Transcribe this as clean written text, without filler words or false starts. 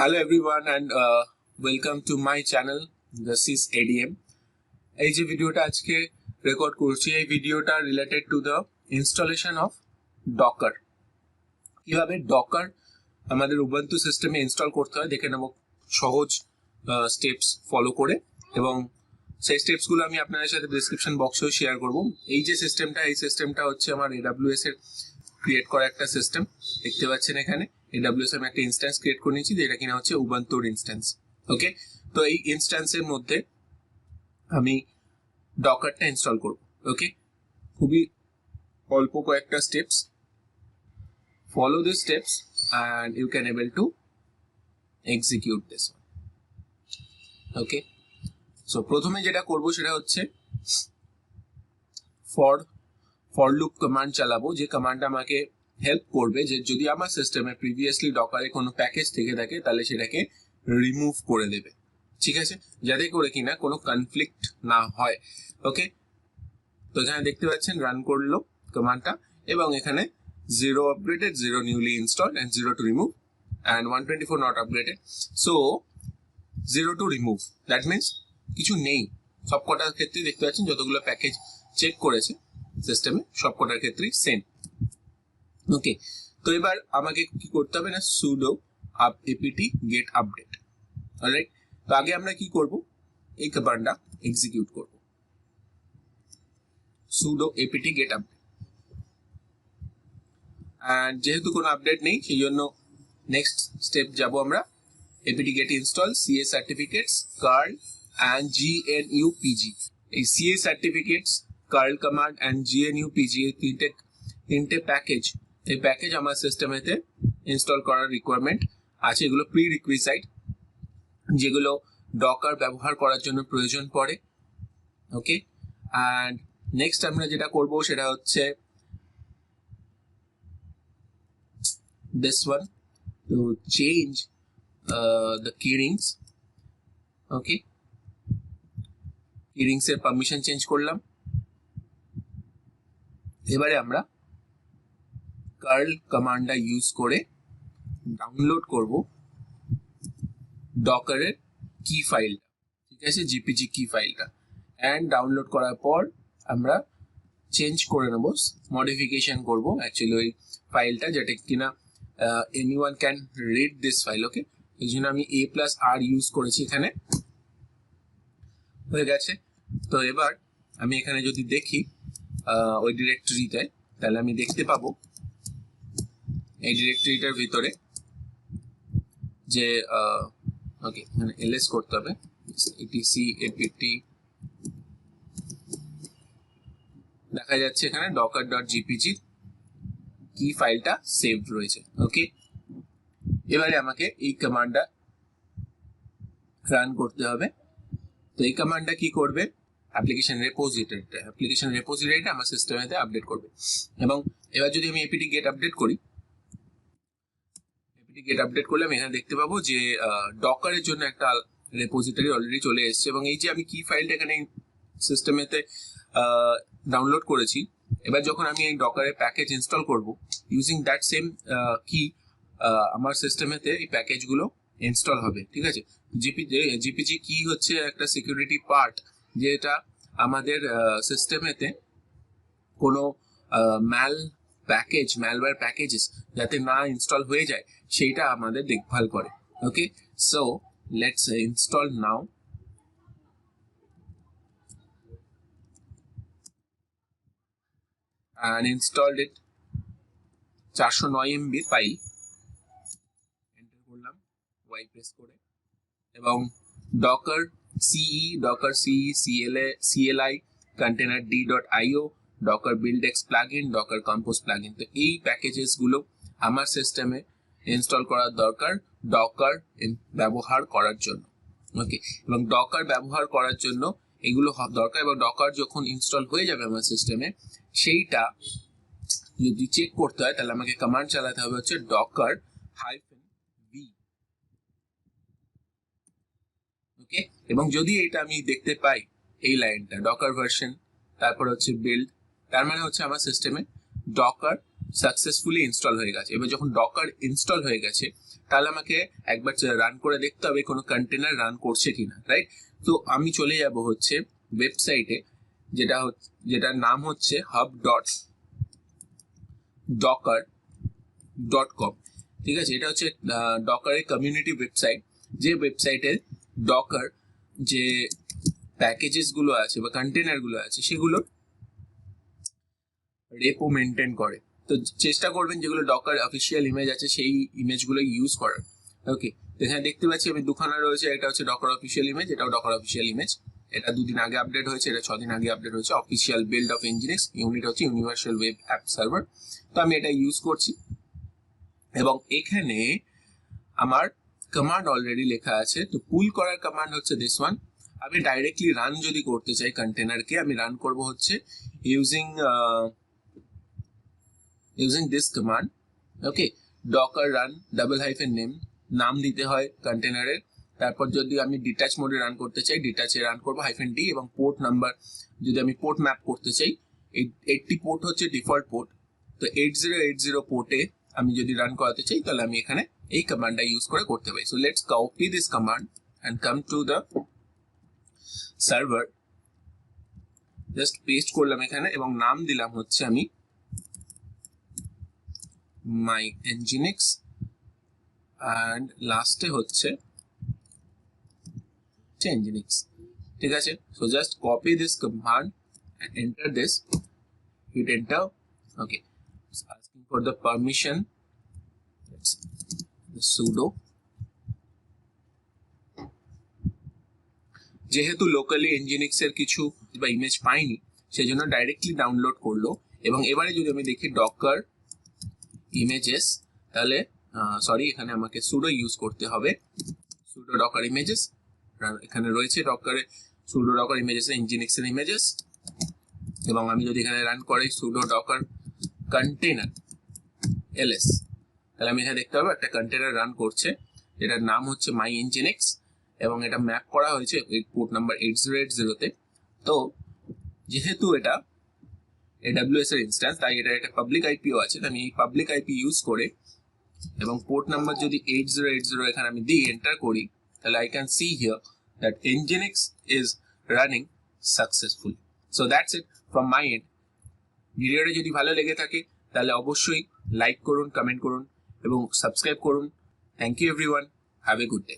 Hello everyone and welcome to my channel. This is ADM. এই যে ভিডিওটা আজকে রেকর্ড করছি এই ভিডিওটা related to the installation of Docker. কিভাবে ডকার আমাদের উবুন্টু সিস্টেমে ইনস্টল করতে হয় দেখে নেব সহজ স্টেপস ফলো করে, এবং সেই স্টেপসগুলো আমি আপনাদের সাথে ডেসক্রিপশন বক্সেও শেয়ার করব। এই যে সিস্টেমটা হচ্ছে আমার AWS এর ক্রিয়েট করা একটা সিস্টেম। দেখতে পাচ্ছেন এখানে AWS আমি একটা ইনস্ট্যান্স ক্রিয়েট করে নিয়েছি, যেটা কিনা হচ্ছে উবুন্টুর ইনস্ট্যান্স। ওকে, তো এই ইনস্ট্যান্সের মধ্যে আমি ডকারটা ইনস্টল করব। ওকে, খুবই অল্প কয়েকটা steps, follow this steps and you can able to execute this one. Okay, so প্রথমে যেটা করব সেটা হচ্ছে ফর লুপ কমান্ড চালাবো, যে কমান্ডটা আমাকে হেল্প করবে যে যদি আমার সিস্টেমে প্রিভিয়াসলি ডকারে কোনো প্যাকেজ থেকে থাকে তাহলে সেটাকে রিমুভ করে দেবে। ঠিক আছে, যাতে করে কিনা কোনো কনফ্লিক্ট না হয়। ওকে, তো এখানে দেখতে পাচ্ছেন রান করলো কমান্ডটা, এবং এখানে 0 upgraded, 0 newly installed and 0 to remove and 124 not upgraded. So 0 to remove, that means কিছু নেই। সবকটার ক্ষেত্রে দেখতে পাচ্ছেন যতগুলো প্যাকেজ চেক করেছে সিস্টেমে সবকটার ক্ষেত্রেই সেম। ওকে, তো এবার আমাকে কি করতে হবে না, sudo apt get update। Alright, তো আগে আমরা কি করব, এই কমান্ডটা এক্সিকিউট করব, sudo apt get update। and যেহেতু কোনো আপডেট নেই সেই জন্য নেক্সট স্টেপ যাব আমরা, apt get install ca certificates curl and gnupg। এই ca certificates, curl command and gnupg এই তিনটে প্যাকেজ, এই প্যাকেজ আমার সিস্টেমেতে ইনস্টল করার রিকোয়ারমেন্ট আছে। এগুলো প্রি রিকুইজিট, যেগুলো ডকার ব্যবহার করার জন্য প্রয়োজন পড়ে। ওকে, অ্যান্ড নেক্সট আমরা যেটা করব সেটা হচ্ছে this one to change the keyrings। Okay, keyrings এর পারমিশন চেঞ্জ করলাম। এবারে আমরা curl কমান্ডটা ইউজ করে ডাউনলোড করব ডকারের কি ফাইলটা। ঠিক আছে, জিপিজি কি ফাইলটা, এন্ড ডাউনলোড করার পর আমরা চেঞ্জ করে নেব, মডিফিকেশন করব অ্যাকচুয়ালি ওই ফাইলটা, যেটা কিনা anyone can read this file. Okay, এই জন্য আমি a+r ইউজ করেছি এখানে। হয়ে গেছে, তো এবার আমি এখানে যদি দেখি ওই ডিরেক্টরিতে, তাহলে আমি দেখতে পাবো এই ডিরেক্টরিটার ভিতরে যে ওকে, এখানে ls করতে হবে, etc apt, দেখা যাচ্ছে এখানে docker.jpg কি ফাইলটা সেভড রয়েছে। ওকে, এবারে আমাকে এই কমান্ডটা রান করতে হবে। তো এই কমান্ডটা কি করবে, অ্যাপ্লিকেশন রেপোজিটরিটা আমার সিস্টেমেতে আপডেট করবে। এবং এবার যদি আমি apt get আপডেট করি, আমি এখানে দেখতে পাবো যে ডকারের জন্য একটা রেপোজিটরি অলরেডি চলে এসেছে, এবং এই যে আমি কি ফাইলটা এখানে সিস্টেমেতে ডাউনলোড করেছি, এবার যখন আমি এই ডকারের প্যাকেজ ইনস্টল করব ইউজিং দ্যাট সেম কি, আমার সিস্টেমেতে এই প্যাকেজগুলো ইনস্টল হবে। ঠিক আছে, জিপিজি কি হচ্ছে একটা সিকিউরিটি পার্ট, যেটা আমাদের সিস্টেমেতে কোনো ম্যালওয়্যার প্যাকেজেস যাতে না ইনস্টল হয়ে যায় সেইটা আমাদের দেখভাল করে। Okay, so let's install now. and installed it, 409 MB ফাইল, এন্টার করলাম y প্রেস করে, এবং docker cli container d.io, docker buildx plugin, docker compose plugin। তো এই প্যাকেজেস গুলো আমার সিস্টেমে ইনস্টল করার দরকার ডকার ব্যবহার করার জন্য। ওকে, এবং ডকার ব্যবহার করার জন্য এগুলো দরকার, এবং ডকার যখন ইনস্টল হয়ে যাবে আমার সিস্টেমে সেইটা যদি চেক করতে হয় তাহলে আমাকে কমান্ড চালাতে হবে হচ্ছে docker -v। ওকে, এবং যদি এটা আমি দেখতে পাই এই লাইনটা ডকার ভার্সন, তারপর হচ্ছে বিল্ড, তার মানে হচ্ছে আমার সিস্টেমে ডকার সাকসেসফুলি ইনস্টল হয়ে গেছে। এবার যখন ডকার ইনস্টল হয়ে গেছে তাহলে আমাকে একবার রান করে দেখতে হবে কোনো কন্টেনার রান করছে কিনা, রাইট? তো আমি চলে যাব হচ্ছে ওয়েবসাইটে, যেটার নাম হচ্ছে hub.docker.com। ঠিক আছে, এটা হচ্ছে ডকারের কমিউনিটি ওয়েবসাইট, যে ওয়েবসাইটে ডকার যে প্যাকেজেস গুলো আছে বা কন্টেনার গুলো আছে সেগুলো রেপো মেনটেন করে। তো চেষ্টা করবেন যেগুলো ডকার অফিসিয়াল ইমেজ আছে সেই ইমেজগুলো ইউজ করার। ওকে, এখানে দেখতে পাচ্ছি আমি দুখানা রয়েছে, এটা হচ্ছে ডকার অফিসিয়াল ইমেজ, এটাও ডকার অফিসিয়াল ইমেজ। এটা 2 দিন আগে আপডেট হয়েছে, এটা 6 দিন আগে আপডেট হয়েছে। Official build of Nginx, unit হচ্ছে ইউনিভার্সাল ওয়েব অ্যাপ সার্ভার। তো আমি এটা ইউজ করছি এবং এখানে আমার কমান্ড অলরেডি লেখা আছে। তো পুল করার কমান্ড হচ্ছে দিস ওয়ান। আমি ডাইরেক্টলি রান যদি করতে চাই কন্টেনারকে, আমি রান করব হচ্ছে using this command। Okay, docker run _name, নাম দিতে হয় কন্টেনারের। তারপর যদি আমি ডিটাচ মোডে রান করতে চাই, ডিটাচে রান করব -d, এবং পোর্ট নাম্বার যদি আমি পোর্ট ম্যাপ করতে চাই, 80 পোর্ট হচ্ছে ডিফল্ট পোর্ট। তো 8080 পোর্টে আমি যদি রান করাতে চাই তাহলে আমি এখানে এই কমান্ডটা ইউজ করে করতে পারি। So let's copy this command and come to the server. Just paste করলাম এখানে এবং নাম দিলাম হচ্ছে আমি my Nginx and লাস্টে হচ্ছে Nginx। ঠিক আছে, so just copy this command and enter this, hit enter। okay, it's asking for the permission, let's the sudo। যেহেতু লোকালি Nginx এর কিছু বা ইমেজ পাইনি সেজন্য ডাইরেক্টলি ডাউনলোড করলো। এবং এবারে যদি আমি দেখি ডকার ইমেজেস, তাহলে সরি, এখানে আমাকে সুডো ইউজ করতে হবে। সুডো ডকার ইমেজেস, এখানে রয়েছে ডকারে সুডো ডকার ইমেজেস Nginx এর ইমেজেস। এবং আমি যদি এখানে রান করি সুডো ডকার কন্টেনার ls, তাহলে আমি এখানে দেখতে পাবো একটা কন্টেনার রান করছে যেটার নাম হচ্ছে my Nginx এবং এটা ম্যাপ করা হয়েছে পোর্ট নাম্বার 8080 তে। তো যেহেতু এটা AWS এর ইনস্ট্যান্স, তাই এটা একটা পাবলিক আইপিও আছে। আমি এই পাবলিক আইপি ইউজ করে এবং পোর্ট নাম্বার যদি 8080 এখানে আমি দিই, এন্টার করি, তাহলে I can see here that Nginx is running successfully. So that's it from my end. ভিডিওটা যদি ভালো লেগে থাকে তাহলে অবশ্যই লাইক করুন, কমেন্ট করুন এবং সাবস্ক্রাইব করুন। Thank you everyone, have a good day.